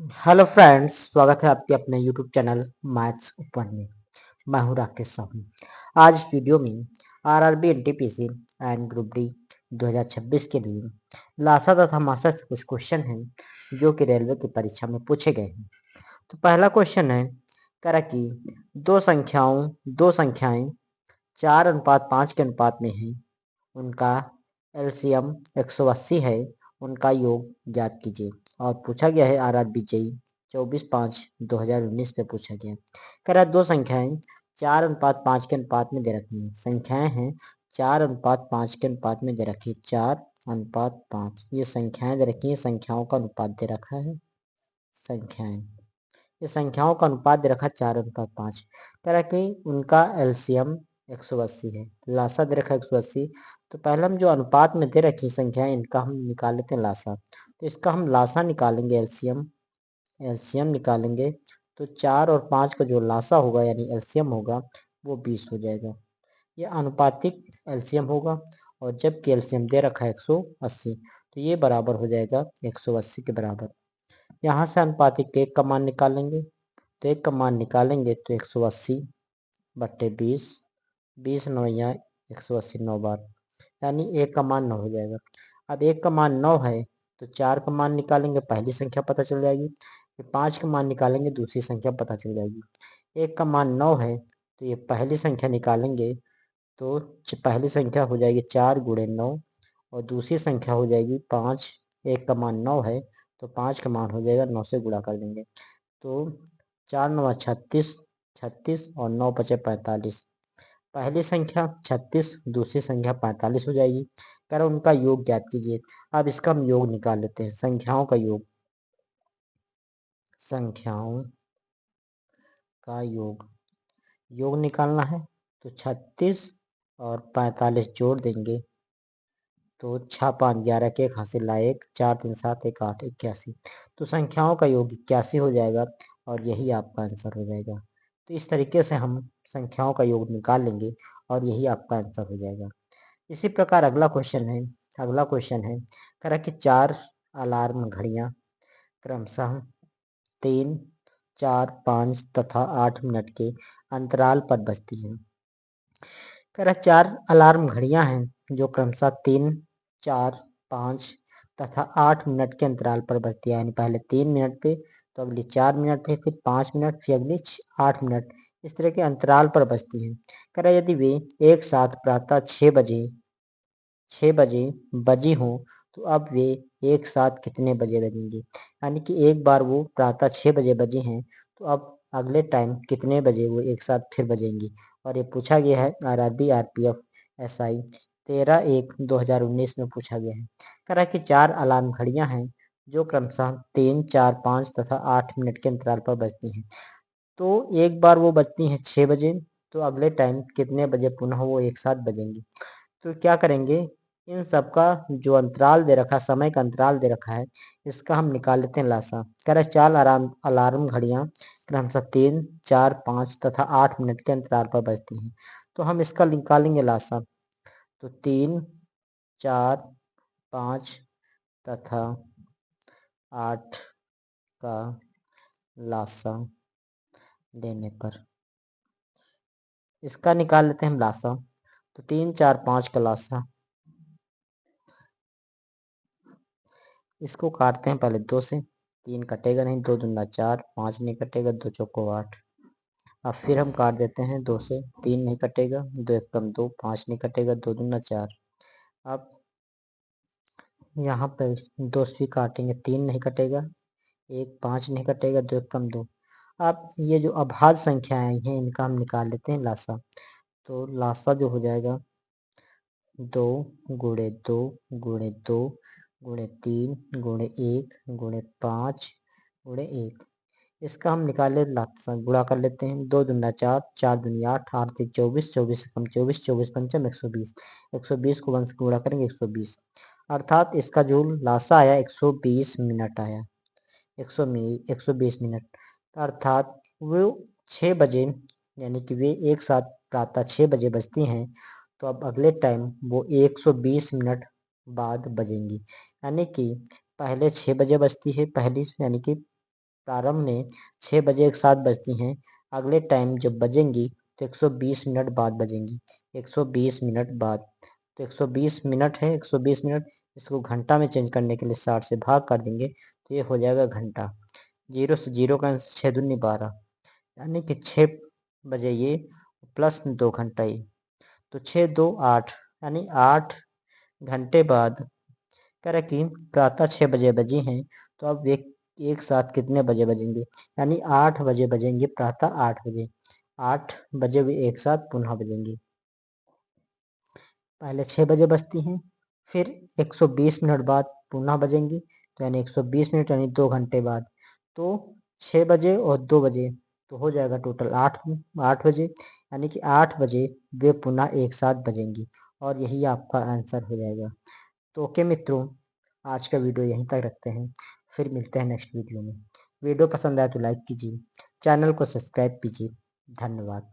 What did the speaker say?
Hello friends, स्वागत है आपके अपने यूट्यूब चैनल मैथ्स ओपन में। मैं हूं राकेश साहू। आज इस वीडियो में RRB NTPC and group D 2026 के लिए लासा तथा मासा से कुछ क्वेश्चन हैं जो कि रेलवे की परीक्षा में पूछे गए हैं। तो पहला क्वेश्चन है करा कि दो संख्याएं 4:5 के अनुपात में हैं, उनका एलसीएम 180 है, उनका योग ज्ञात कीजिए। और पूछा गया है आरआरबी जेई 24/5/2019 पे पूछा गया है। कह रहा है दो संख्याएं 4:5 के अनुपात में दे रखी हैं। संख्याएं हैं 4:5 के अनुपात में दे रखी है। 4:5 ये संख्याएं दे रखी है, संख्याओं का अनुपात दे रखा है। संख्याएं ये संख्याओं का अनुपात दे रखा है 4:5। कह रहा है कि उनका एलसीएम 180 है, लासा दे रखा है 180। तो पहले हम जो अनुपात में दे रखी संख्याएं इनका हम निकाल लेते हैं लासा। तो इसका हम लासा निकालेंगे, एलसीएम निकालेंगे। तो 4 और 5 का जो लासा होगा यानी एलसीएम होगा वो 20 हो जाएगा। ये अनुपातिक एलसीएम होगा। और जबकि एलसीएम दे रखा है 180, तो ये बराबर हो जाएगा 180 के बराबर। यहाँ से अनुपातिक एक का मान निकालेंगे। तो एक का मान निकालेंगे तो 180/20, 20 नौया 180 9 बार, यानी एक का मान 9 हो जाएगा। अब एक का मान 9 है तो 4 का मान निकालेंगे, पहली संख्या पता चल जाएगी। फिर 5 का मान निकालेंगे, दूसरी संख्या पता चल जाएगी। एक का मान 9 है तो ये पहली संख्या निकालेंगे तो पहली संख्या हो जाएगी 4 × 9 और दूसरी संख्या हो जाएगी 5। एक का मान 9 है तो 5 का मान हो जाएगा 9 से गुणा कर देंगे। तो 4×9 = 36, 36 और 9 बचे 45। पहली संख्या 36, दूसरी संख्या 45 हो जाएगी। कह रहा उनका योग ज्ञात कीजिए। अब इसका हम योग निकाल लेते हैं, संख्याओं का योग। संख्याओं का योग निकालना है तो 36 और 45 जोड़ देंगे तो 6 5 11 के एक हासिल ला 1, 4 3 7 1 8 81। तो संख्याओं का योग 81 हो जाएगा और यही आपका आंसर हो जाएगा। तो इस तरीके से हम संख्याओं का योग निकाल लेंगे और यही आपका आंसर हो जाएगा। इसी प्रकार अगला क्वेश्चन है कह रहा कि 4 अलार्म घड़ियां क्रमशः 3, 4, 5 तथा 8 मिनट के अंतराल पर बजती हैं। कह रहा 4 अलार्म घड़ियां हैं जो क्रमशः 3, 4, 5 तथा 8 मिनट के अंतराल पर बजती है। यानी पहले 3 मिनट पे, तो अगली 4 मिनट पे, फिर 5 मिनट, फिर अगली 8 मिनट, इस तरह के अंतराल पर बजती हैं। कह रहा यदि वे एक साथ प्रातः 6 बजे बजी हों तो अब वे एक साथ कितने बजे बजेंगी। यानी कि एक बार वो प्रातः 6 बजे बजी हैं तो अब अगले टाइम कितने बजे वो एक साथ फिर बजेंगी। और ये पूछा गया है आरआरबी आरपीएफ एसआई 13/1/2019 में पूछा गया है। कह रहा है कि 4 अलार्म घड़ियां हैं जो क्रमशः 3, 4, 5 तथा 8 मिनट के अंतराल पर बजती हैं। तो एक बार वो बजती हैं 6 बजे, तो अगले टाइम कितने बजे पुनः वो एक साथ बजेंगी। तो क्या करेंगे, इन सब का जो अंतराल दे रखा है, समय का अंतराल दे रखा है, इसका हम निकाल लेते हैं लासा। कह रहे 4 अलार्म घड़ियां क्रमशः 3, 4, 5 तथा 8 मिनट के अंतराल पर बजती हैं। तो हम इसका निकालेंगे लासा। तो 3, 4, 5 तथा 8 का लासा लेने पर इसका निकाल लेते हैं हम लासा। तो 3, 4, 5 का लासा, इसको काटते हैं पहले 2 से। 3 कटेगा नहीं, 2 दूना 4, 5 नहीं कटेगा, 2 चौको 8। अब फिर हम काट देते हैं 2 से, 3 नहीं कटेगा, 2 एकम 2, 5 नहीं कटेगा, 2 दूना 4। अब यहाँ पे 2 से काटेंगे, 3 नहीं कटेगा, 1 5 नहीं कटेगा, 2 एकम 2। अब ये जो अभाज्य संख्याएं हैं इनका हम निकाल लेते हैं लासा। तो लासा जो हो जाएगा 2 × 2 × 2 × 3 × 1 × 5 × 1, इसका हम निकाले गुणा कर लेते हैं। 2 दूना 4, 4 दूनी 8, 8 3 24, 24 एकम 24, 24 पंचम 120। 120 को 1 से गुणा करेंगे 120, अर्थात इसका जो लासा आया 120 मिनट आया। 120 मिनट, अर्थात वो 6 बजे, यानी कि वे एक साथ प्रातः 6 बजे बजती हैं तो अब अगले टाइम वो 120 मिनट बाद बजेंगी। यानी कि पहले 6 बजे बजती है पहली, यानी कि प्रारंभ में 6 बजे एक साथ बजती हैं, अगले टाइम जब बजेंगी तो 120 मिनट बाद बजेंगी। 120 मिनट बाद, तो 120 मिनट है, 120 मिनट, इसको घंटा में चेंज करने के लिए 60 से भाग कर देंगे तो ये हो जाएगा घंटा। 0 से 0 का आंसर 6 दूनी 12, यानी कि 6 बजे ये प्लस 2 घंटा ये, तो 6 2 8, यानी 8 घंटे बाद कह रहा कि प्रातः 6 बजे बजी हैं, तो अब एक साथ कितने बजे बजेंगे, यानी 8 बजे बजेंगे, प्रातः 8 बजे, 8 बजे वे एक साथ पुनः बजेंगे। पहले 6 बजे बजती हैं, फिर 120 मिनट बाद पुनः बजेंगी, तो यानी 120 मिनट यानी 2 घंटे बाद, तो 6 बजे और 2 बजे तो हो जाएगा टोटल 8 बजे, यानी कि 8 बजे वे पुनः एक साथ बजेंगी, और यही आपका आंसर हो जाएगा। तो ओके मित्रों, आज का वीडियो यहीं तक रखते हैं, फिर मिलते हैं नेक्स्ट वीडियो में। वीडियो पसंद आए तो लाइक कीजिए, चैनल को सब्सक्राइब कीजिए। धन्यवाद।